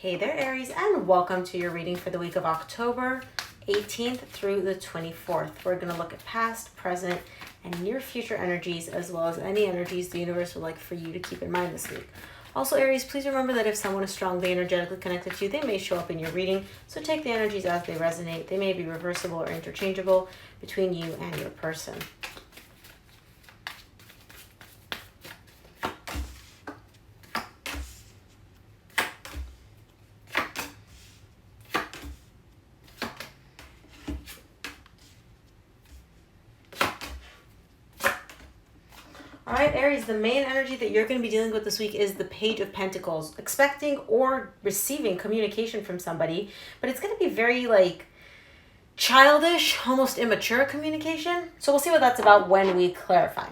Hey there, Aries, and welcome to your reading for the week of October 18th through the 24th. We're going to look at past, present, and near future energies, as well as any energies the universe would like for you to keep in mind this week. Also, Aries, please remember that if someone is strongly energetically connected to you, they may show up in your reading, so take the energies as they resonate. They may be reversible or interchangeable between you and your person. All right, Aries, the main energy that you're going to be dealing with this week is the Page of Pentacles, expecting or receiving communication from somebody, but it's going to be very childish, almost immature communication. So we'll see what that's about when we clarify.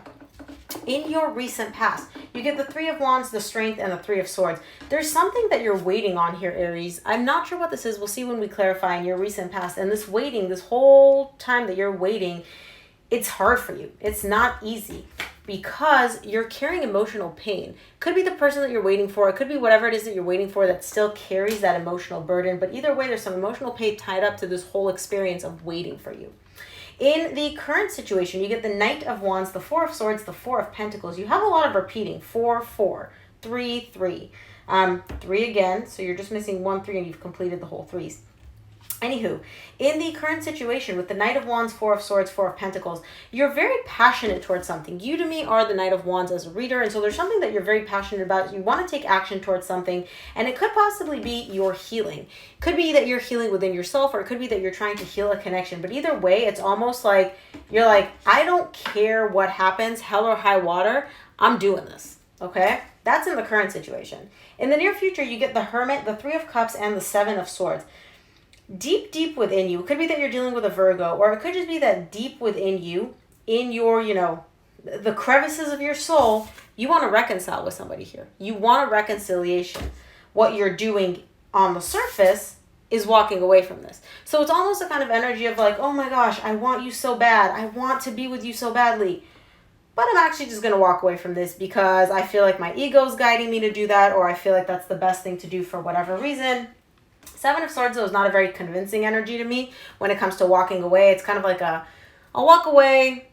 In your recent past, you get the Three of Wands, the Strength, and the Three of Swords. There's something that you're waiting on here, Aries. I'm not sure what this is. We'll see when we clarify in your recent past. And this waiting, this whole time that you're waiting, it's hard for you. It's not easy, because you're carrying emotional pain. Could be the person that you're waiting for. It could be whatever it is that you're waiting for that still carries that emotional burden. But either way, there's some emotional pain tied up to this whole experience of waiting for you. In the current situation, you get the Knight of Wands, the Four of Swords, the Four of Pentacles. You have a lot of repeating. 4, 4, 3, 3. 3 again. So you're just missing 1, 3, and you've completed the whole threes. Anywho, in the current situation with the Knight of Wands, Four of Swords, Four of Pentacles, you're very passionate towards something. You, to me, are the Knight of Wands as a reader, and so there's something that you're very passionate about. You want to take action towards something, and it could possibly be your healing. It could be that you're healing within yourself, or it could be that you're trying to heal a connection. But either way, it's almost like you're like, I don't care what happens, hell or high water, I'm doing this, okay? That's in the current situation. In the near future, you get the Hermit, the Three of Cups, and the Seven of Swords. Deep within you, it could be that you're dealing with a Virgo, or it could just be that deep within you, in your, the crevices of your soul, you want to reconcile with somebody here. You want a reconciliation. What you're doing on the surface is walking away from this. So it's almost a kind of energy of like, oh my gosh, I want you so bad. I want to be with you so badly. But I'm actually just going to walk away from this because I feel like my ego's guiding me to do that, or I feel like that's the best thing to do for whatever reason. Seven of Swords, though, is not a very convincing energy to me when it comes to walking away. It's kind of like I'll walk away,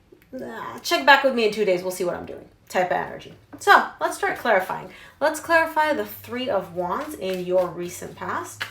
check back with me in 2 days, we'll see what I'm doing type of energy. So let's start clarifying. Let's clarify the Three of Wands in your recent past.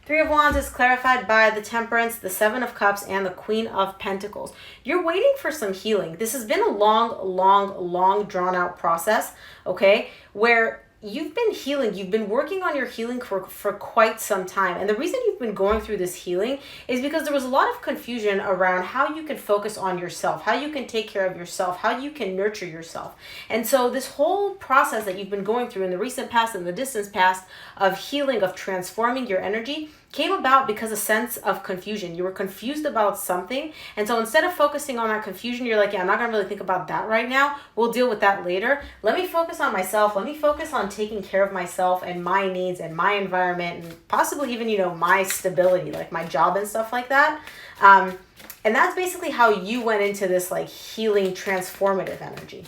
Three of Wands is clarified by the Temperance, the Seven of Cups, and the Queen of Pentacles. You're waiting for some healing. This has been a long drawn out process, okay, where you've been healing. You've been working on your healing for quite some time. And the reason you've been going through this healing is because there was a lot of confusion around how you can focus on yourself, how you can take care of yourself, how you can nurture yourself. And so this whole process that you've been going through in the recent past and the distant past of healing, of transforming your energy, came about because a sense of confusion. You were confused about something. And so instead of focusing on that confusion, you're like, yeah, I'm not going to really think about that right now. We'll deal with that later. Let me focus on myself. Let me focus on taking care of myself and my needs and my environment and possibly even, my stability, like my job and stuff like that. And that's basically how you went into this healing, transformative energy.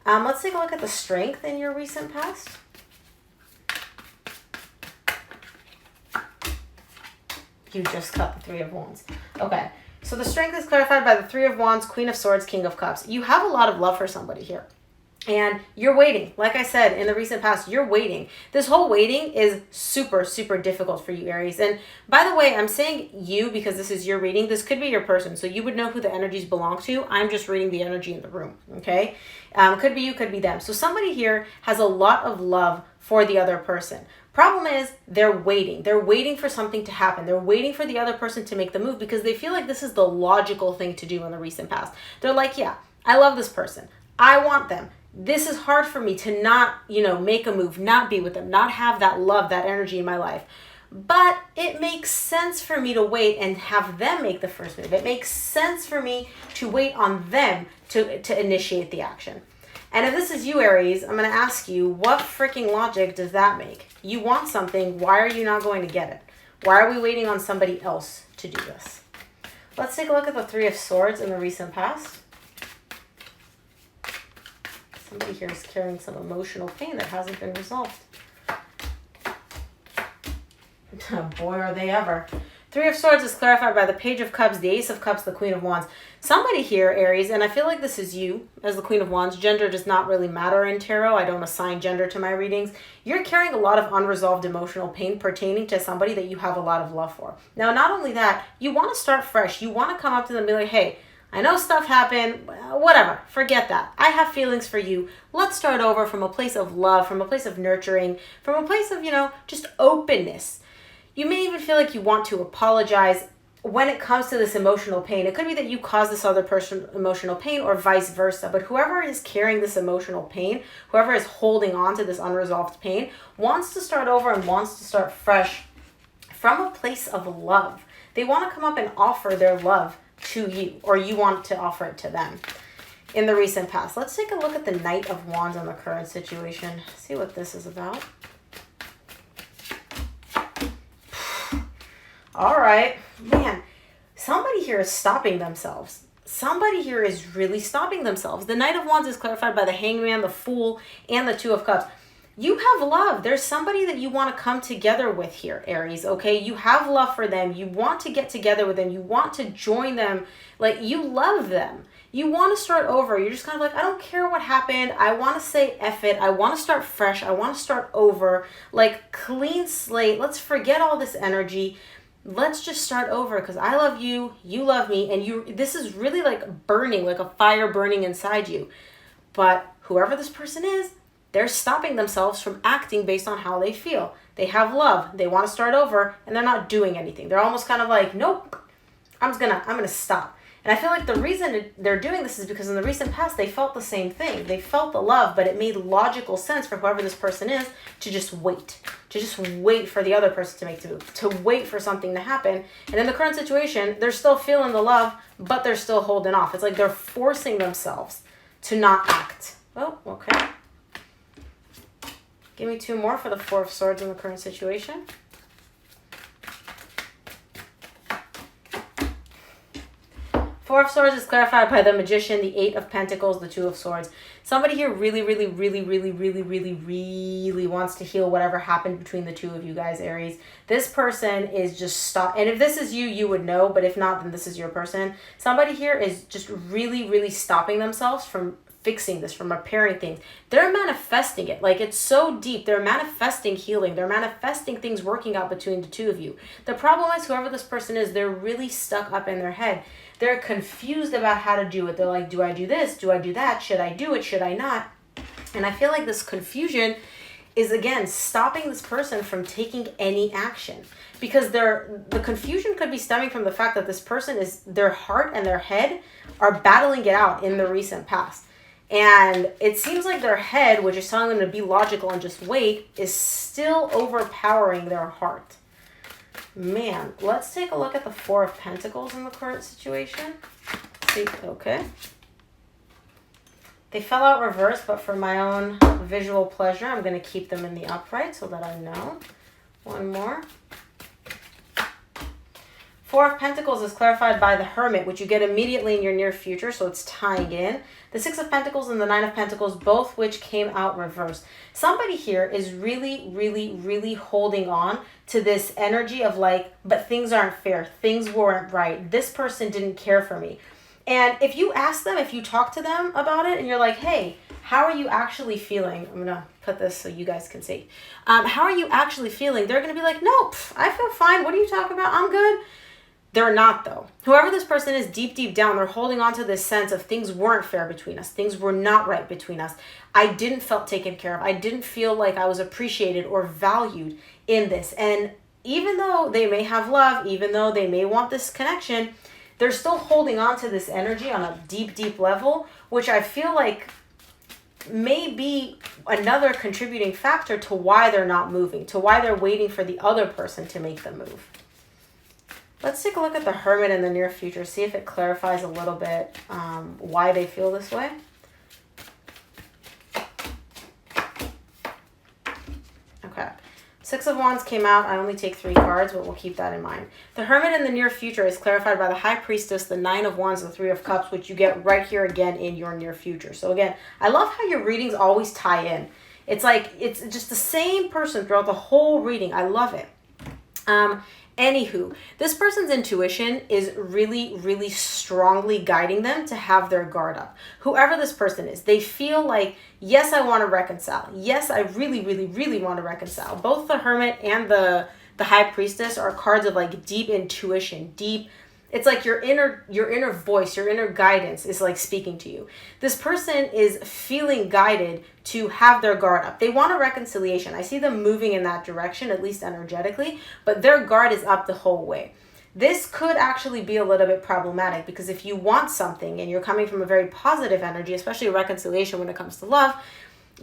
Let's take a look at the Strength in your recent past. You just cut the Three of Wands. Okay, so the Strength is clarified by the Three of Wands, Queen of Swords, King of Cups. You have a lot of love for somebody here. And you're waiting. Like I said, in the recent past, you're waiting. This whole waiting is super difficult for you, Aries. And by the way, I'm saying you because this is your reading. This could be your person, so you would know who the energies belong to. I'm just reading the energy in the room, okay? Could be you, could be them. So somebody here has a lot of love for the other person. Problem is, they're waiting. They're waiting for something to happen. They're waiting for the other person to make the move because they feel like this is the logical thing to do in the recent past. They're like, yeah, I love this person. I want them. This is hard for me to not, make a move, not be with them, not have that love, that energy in my life. But it makes sense for me to wait and have them make the first move. It makes sense for me to wait on them to initiate the action. And if this is you, Aries, I'm going to ask you, what freaking logic does that make? You want something. Why are you not going to get it? Why are we waiting on somebody else to do this? Let's take a look at the Three of Swords in the recent past. Somebody here is carrying some emotional pain that hasn't been resolved. Boy, are they ever. Three of Swords is clarified by the Page of Cups, the Ace of Cups, the Queen of Wands. Somebody here, Aries, and I feel like this is you as the Queen of Wands. Gender does not really matter in tarot. I don't assign gender to my readings. You're carrying a lot of unresolved emotional pain pertaining to somebody that you have a lot of love for. Now, not only that, you want to start fresh. You want to come up to them and be like, hey, I know stuff happened, whatever, forget that. I have feelings for you. Let's start over from a place of love, from a place of nurturing, from a place of, just openness. You may even feel like you want to apologize when it comes to this emotional pain. It could be that you caused this other person emotional pain or vice versa, but whoever is carrying this emotional pain, whoever is holding on to this unresolved pain, wants to start over and wants to start fresh from a place of love. They want to come up and offer their love to you, or you want to offer it to them in the recent past. Let's take a look at the Knight of Wands on the current situation. See what this is about. All right, man, somebody here is stopping themselves. Somebody here is really stopping themselves. The Knight of Wands is clarified by the Hangman, the Fool, and the Two of Cups. You have love. There's somebody that you want to come together with here, Aries, okay? You have love for them. You want to get together with them. You want to join them. Like, you love them. You want to start over. You're just kind of like, I don't care what happened. I want to say F it. I want to start fresh. I want to start over. Like, clean slate. Let's forget all this energy. Let's just start over because I love you, you love me, and this is really like burning, like a fire burning inside you. But whoever this person is, they're stopping themselves from acting based on how they feel. They have love, they want to start over, and they're not doing anything. They're almost kind of like, nope, I'm gonna stop. And I feel like the reason they're doing this is because in the recent past, they felt the same thing. They felt the love, but it made logical sense for whoever this person is to just wait. To just wait for the other person to make the move. To wait for something to happen. And in the current situation, they're still feeling the love, but they're still holding off. It's like they're forcing themselves to not act. Oh, okay. Give me two more for the Four of Swords in the current situation. Four of Swords is clarified by the Magician, the Eight of Pentacles, the Two of Swords. Somebody here really wants to heal whatever happened between the two of you guys, Aries. This person is just stop. And if this is you, you would know. But if not, then this is your person. Somebody here is just really stopping themselves from fixing this, from repairing things. They're manifesting it. Like, it's so deep. They're manifesting healing. They're manifesting things working out between the two of you. The problem is, whoever this person is, they're really stuck up in their head. They're confused about how to do it. They're like, do I do this? Do I do that? Should I do it? Should I not? And I feel like this confusion is, again, stopping this person from taking any action. Because the confusion could be stemming from the fact that this person is, their heart and their head are battling it out in the recent past. And it seems like their head, which is telling them to be logical and just wait, is still overpowering their heart. Man, let's take a look at the Four of Pentacles in the current situation. See, okay. They fell out reversed, but for my own visual pleasure, I'm going to keep them in the upright so that I know. One more. Four of Pentacles is clarified by the Hermit, which you get immediately in your near future, so it's tying in. The Six of Pentacles and the Nine of Pentacles, both which came out reversed. Somebody here is really holding on to this energy of like, but things aren't fair. Things weren't right. This person didn't care for me. And if you ask them, if you talk to them about it and you're like, hey, how are you actually feeling? I'm going to put this so you guys can see. How are you actually feeling? They're going to be like, nope, I feel fine. What are you talking about? I'm good. They're not, though. Whoever this person is, deep down, they're holding on to this sense of things weren't fair between us. Things were not right between us. I didn't feel taken care of. I didn't feel like I was appreciated or valued in this. And even though they may have love, even though they may want this connection, they're still holding on to this energy on a deep level, which I feel like may be another contributing factor to why they're not moving, to why they're waiting for the other person to make the move. Let's take a look at the Hermit in the near future, see if it clarifies a little bit why they feel this way. Okay, Six of Wands came out. I only take 3 cards, but we'll keep that in mind. The Hermit in the near future is clarified by the High Priestess, the Nine of Wands, the Three of Cups, which you get right here again in your near future. So again, I love how your readings always tie in. It's like, it's just the same person throughout the whole reading. I love it. Anywho, this person's intuition is really, really strongly guiding them to have their guard up. Whoever this person is, they feel like, yes, I want to reconcile. Yes, I really, really, really want to reconcile. Both the Hermit and the High Priestess are cards of like deep intuition, it's like your inner voice, your inner guidance is like speaking to you. This person is feeling guided to have their guard up. They want a reconciliation. I see them moving in that direction, at least energetically, but their guard is up the whole way. This could actually be a little bit problematic because if you want something and you're coming from a very positive energy, especially a reconciliation when it comes to love,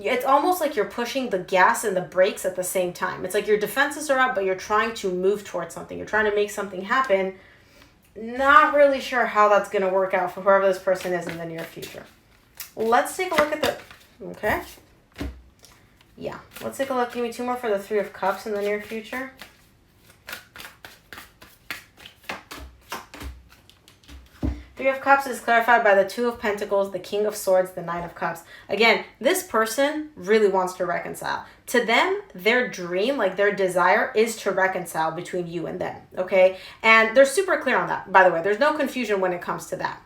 it's almost like you're pushing the gas and the brakes at the same time. It's like your defenses are up, but you're trying to move towards something. You're trying to make something happen. Not really sure how that's going to work out for whoever this person is in the near future. Let's take a look at the... Okay. Yeah. Let's take a look. Give me 2 more for the Three of Cups in the near future. Three of Cups is clarified by the Two of Pentacles, the King of Swords, the Nine of Cups. Again, this person really wants to reconcile. To them, their dream, like their desire, is to reconcile between you and them, okay? And they're super clear on that, by the way. There's no confusion when it comes to that.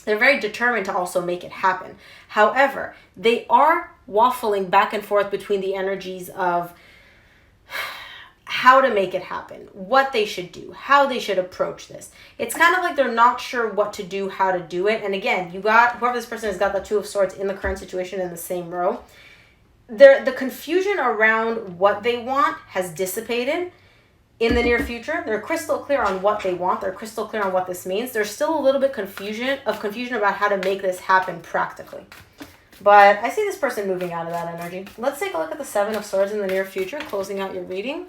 They're very determined to also make it happen. However, they are waffling back and forth between the energies of how to make it happen, what they should do, how they should approach this. It's kind of like they're not sure what to do, how to do it. And again, you got, whoever this person has got the Two of Swords in the current situation in the same row. The confusion around what they want has dissipated in the near future. They're crystal clear on what they want. They're crystal clear on what this means. There's still a little bit confusion about how to make this happen practically. But I see this person moving out of that energy. Let's take a look at the Seven of Swords in the near future, closing out your reading.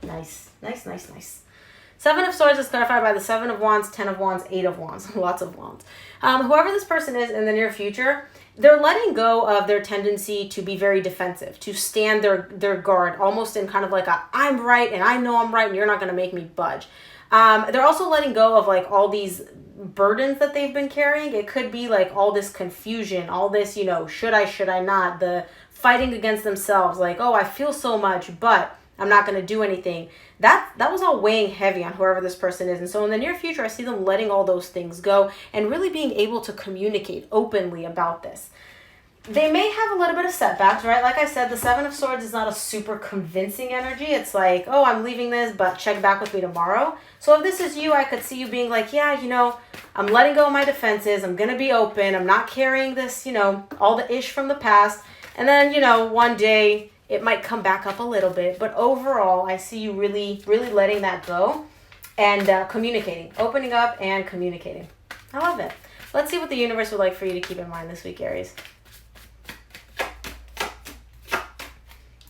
Nice. Seven of Swords is clarified by the Seven of Wands, 10 of Wands, 8 of Wands. Lots of Wands. Whoever this person is in the near future, they're letting go of their tendency to be very defensive, to stand their guard, almost in kind of like a, I'm right and I know I'm right and you're not going to make me budge. They're also letting go of like all these burdens that they've been carrying. It could be like all this confusion, all this, should I not, the fighting against themselves, like, oh, I feel so much, but I'm not going to do anything. That was all weighing heavy on whoever this person is. And so in the near future, I see them letting all those things go and really being able to communicate openly about this. They may have a little bit of setbacks, right? Like I said, the Seven of Swords is not a super convincing energy. It's like, oh, I'm leaving this, but check back with me tomorrow. So if this is you, I could see you being like, yeah, I'm letting go of my defenses. I'm going to be open. I'm not carrying this, all the ish from the past. And then, one day it might come back up a little bit. But overall, I see you really, really letting that go and communicating, opening up and communicating. I love it. Let's see what the universe would like for you to keep in mind this week, Aries.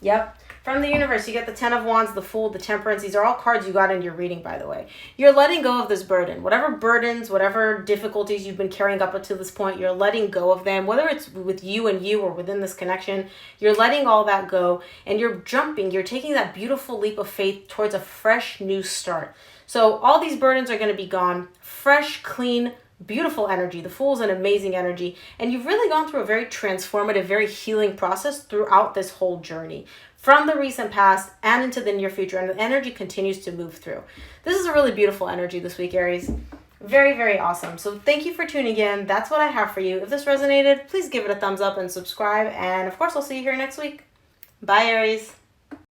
Yep. From the universe, you get the 10 of Wands, the Fool, the Temperance. These are all cards you got in your reading, by the way. You're letting go of this burden. Whatever burdens, whatever difficulties you've been carrying up until this point, you're letting go of them. Whether it's with you and you or within this connection, you're letting all that go. And you're taking that beautiful leap of faith towards a fresh new start. So all these burdens are going to be gone. Fresh, clean, beautiful energy. The Fool's an amazing energy. And you've really gone through a very transformative, very healing process throughout this whole journey. From the recent past and into the near future. And the energy continues to move through. This is a really beautiful energy this week, Aries. Very, very awesome. So thank you for tuning in. That's what I have for you. If this resonated, please give it a thumbs up and subscribe. And of course, I'll see you here next week. Bye, Aries.